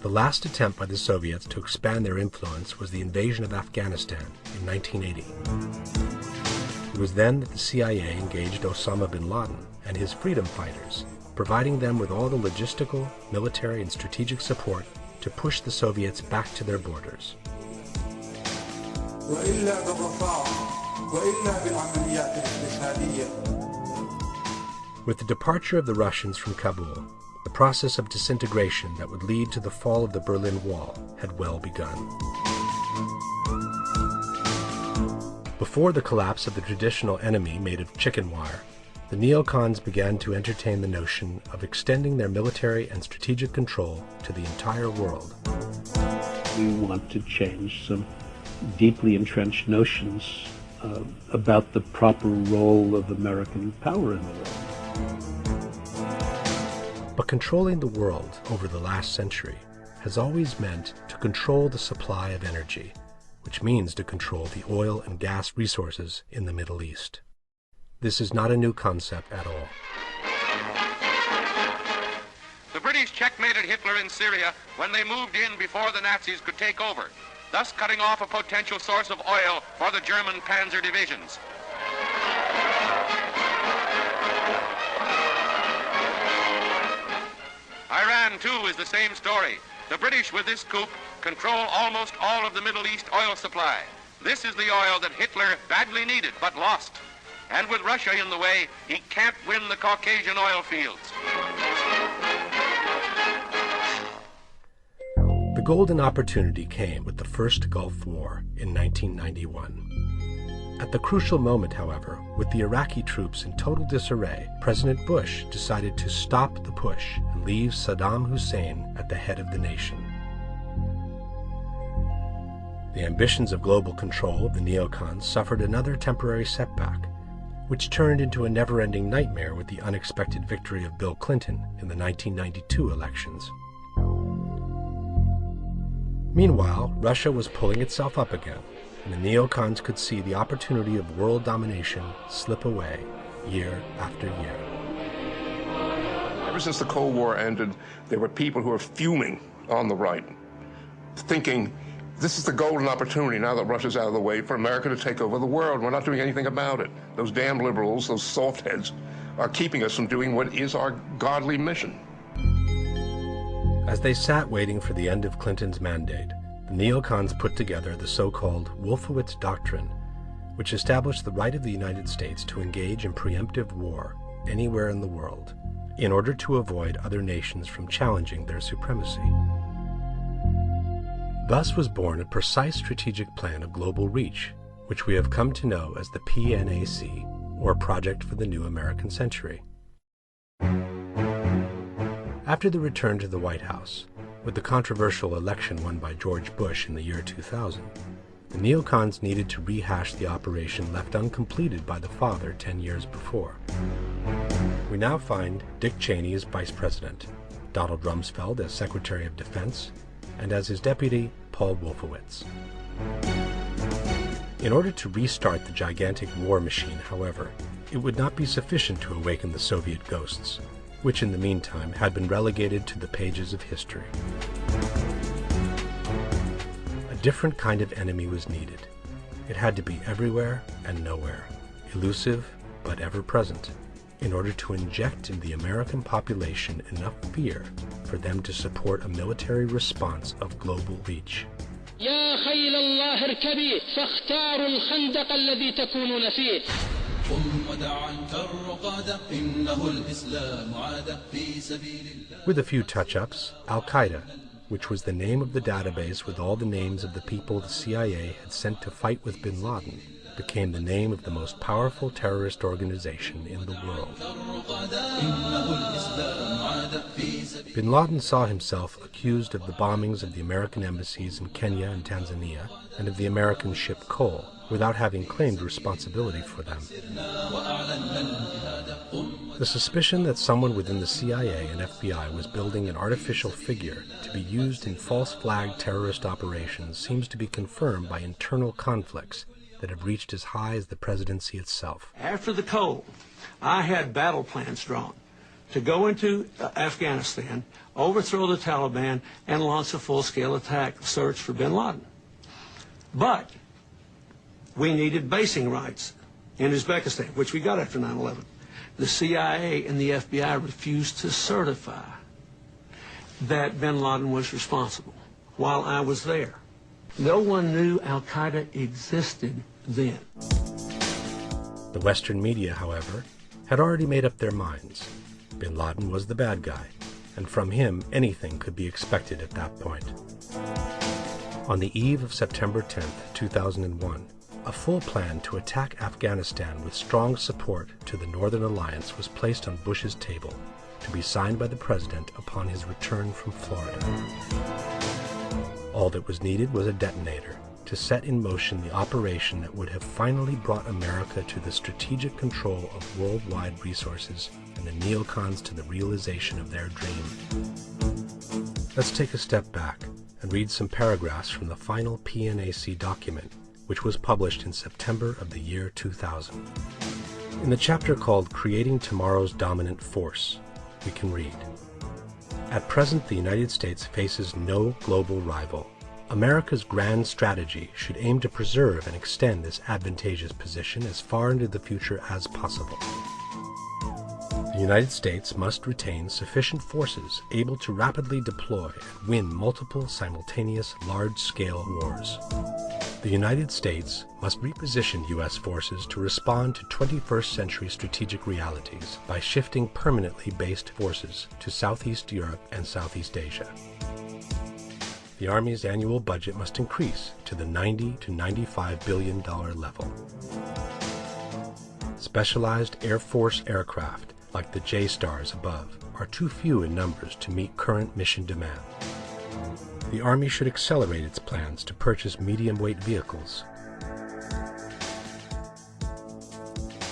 The last attempt by the Soviets to expand their influence was the invasion of Afghanistan in 1980. It was then that the CIA engaged Osama bin Laden and his freedom fighters, providing them with all the logistical, military, and strategic support to push the Soviets back to their borders. With the departure of the Russians from Kabul, the process of disintegration that would lead to the fall of the Berlin Wall had well begun. Before the collapse of the traditional enemy made of chicken wire, the neocons began to entertain the notion of extending their military and strategic control to the entire world. We want to change some deeply entrenched notions about the proper role of American power in the world. But controlling the world over the last century has always meant to control the supply of energy, which means to control the oil and gas resources in the Middle East. This is not a new concept at all. The British checkmated Hitler in Syria when they moved in before the Nazis could take over, thus cutting off a potential source of oil for the German panzer divisions. Iran, too, is the same story. The British, with this coup, control almost all of the Middle East oil supply. This is the oil that Hitler badly needed but lost. And with Russia in the way, he can't win the Caucasian oil fields. The golden opportunity came with the first Gulf War in 1991. At the crucial moment, however, with the Iraqi troops in total disarray, President Bush decided to stop the push and leave Saddam Hussein at the head of the nation. The ambitions of global control of the neocons suffered another temporary setback, which turned into a never-ending nightmare with the unexpected victory of Bill Clinton in the 1992 elections. Meanwhile, Russia was pulling itself up again, and the neocons could see the opportunity of world domination slip away year after year. Ever since the Cold War ended, there were people who were fuming on the right, thinking, this is the golden opportunity, now that Russia's out of the way, for America to take over the world. We're not doing anything about it. Those damn liberals, those soft heads, are keeping us from doing what is our godly mission. As they sat waiting for the end of Clinton's mandate, the neocons put together the so-called Wolfowitz Doctrine, which established the right of the United States to engage in preemptive war anywhere in the world, in order to avoid other nations from challenging their supremacy. Thus was born a precise strategic plan of global reach, which we have come to know as the PNAC, or Project for the New American Century. After the return to the White House, with the controversial election won by George Bush in the year 2000, the neocons needed to rehash the operation left uncompleted by the father 10 years before. We now find Dick Cheney as Vice President, Donald Rumsfeld as Secretary of Defense, and as his deputy, Paul Wolfowitz. In order to restart the gigantic war machine, however, it would not be sufficient to awaken the Soviet ghosts, which in the meantime had been relegated to the pages of history. A different kind of enemy was needed. It had to be everywhere and nowhere, elusive but ever present, in order to inject in the American population enough fear for them to support a military response of global reach. يا خيل الله اركبي فاختاروا الخندق الذي تكونون فيه. With a few touch-ups, Al-Qaeda, which was the name of the database with all the names of the people the CIA had sent to fight with bin Laden, became the name of the most powerful terrorist organization in the world. Bin Laden saw himself accused of the bombings of the American embassies in Kenya and Tanzania and of the American ship Cole, without having claimed responsibility for them. The suspicion that someone within the CIA and FBI was building an artificial figure to be used in false flag terrorist operations seems to be confirmed by internal conflicts that have reached as high as the presidency itself. After the Cole, I had battle plans drawn to go into Afghanistan, overthrow the Taliban, and launch a full-scale attack search for bin Laden. But we needed basing rights in Uzbekistan, which we got after 9/11. The CIA and the FBI refused to certify that bin Laden was responsible while I was there. No one knew al-Qaeda existed then. The Western media, however, had already made up their minds. Bin Laden was the bad guy, and from him anything could be expected at that point. On the eve of September 10, 2001, a full plan to attack Afghanistan with strong support to the Northern Alliance was placed on Bush's table to be signed by the President upon his return from Florida. All that was needed was a detonator to set in motion the operation that would have finally brought America to the strategic control of worldwide resources and the neocons to the realization of their dream. Let's take a step back and read some paragraphs from the final PNAC document, which was published in September of the year 2000. In the chapter called Creating Tomorrow's Dominant Force, we can read, "At present, the United States faces no global rival. America's grand strategy should aim to preserve and extend this advantageous position as far into the future as possible. The United States must retain sufficient forces able to rapidly deploy and win multiple simultaneous large-scale wars. The United States must reposition U.S. forces to respond to 21st century strategic realities by shifting permanently based forces to Southeast Europe and Southeast Asia. The Army's annual budget must increase to the $90 to $95 billion level. Specialized Air Force aircraft, like the J-Stars above, are too few in numbers to meet current mission demand. The Army should accelerate its plans to purchase medium-weight vehicles.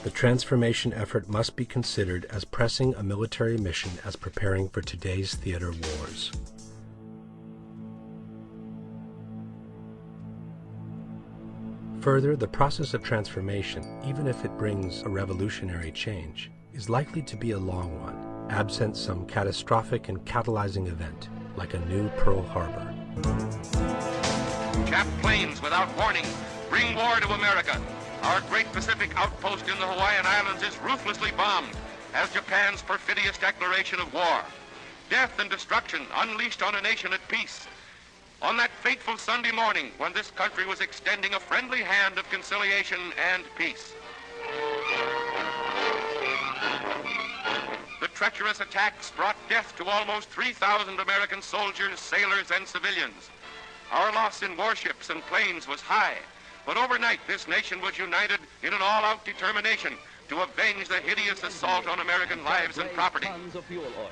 The transformation effort must be considered as pressing a military mission as preparing for today's theater wars. Further, the process of transformation, even if it brings a revolutionary change, is likely to be a long one, absent some catastrophic and catalyzing event, like a new Pearl Harbor. Jap planes without warning bring war to America. Our great Pacific outpost in the Hawaiian Islands is ruthlessly bombed as Japan's perfidious declaration of war. Death and destruction unleashed on a nation at peace. On that fateful Sunday morning when this country was extending a friendly hand of conciliation and peace. The treacherous attacks brought death to almost 3,000 American soldiers, sailors, and civilians. Our loss in warships and planes was high, but overnight this nation was united in an all-out determination to avenge the hideous assault on American lives and property.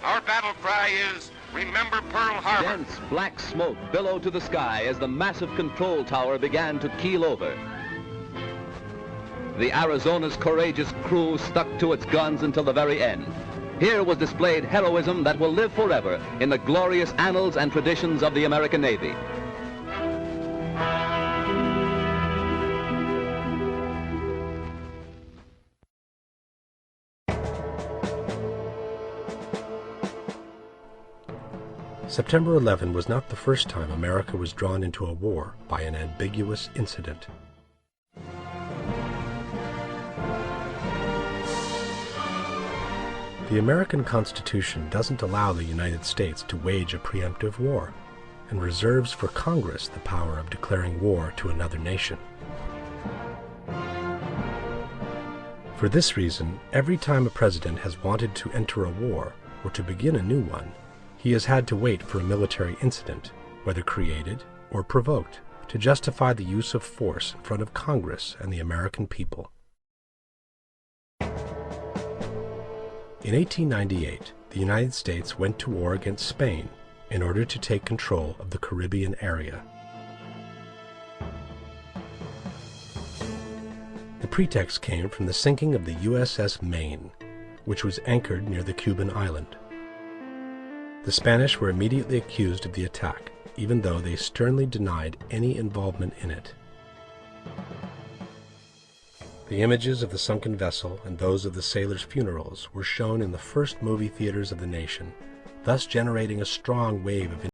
Our battle cry is, remember Pearl Harbor. Dense black smoke billowed to the sky as the massive control tower began to keel over. The Arizona's courageous crew stuck to its guns until the very end. Here was displayed heroism that will live forever in the glorious annals and traditions of the American Navy. September 11 was not the first time America was drawn into a war by an ambiguous incident. The American Constitution doesn't allow the United States to wage a preemptive war, and reserves for Congress the power of declaring war to another nation. For this reason, every time a president has wanted to enter a war or to begin a new one, he has had to wait for a military incident, whether created or provoked, to justify the use of force in front of Congress and the American people. In 1898, the United States went to war against Spain in order to take control of the Caribbean area. The pretext came from the sinking of the USS Maine, which was anchored near the Cuban island. The Spanish were immediately accused of the attack, even though they sternly denied any involvement in it. The images of the sunken vessel and those of the sailors' funerals were shown in the first movie theaters of the nation, thus generating a strong wave of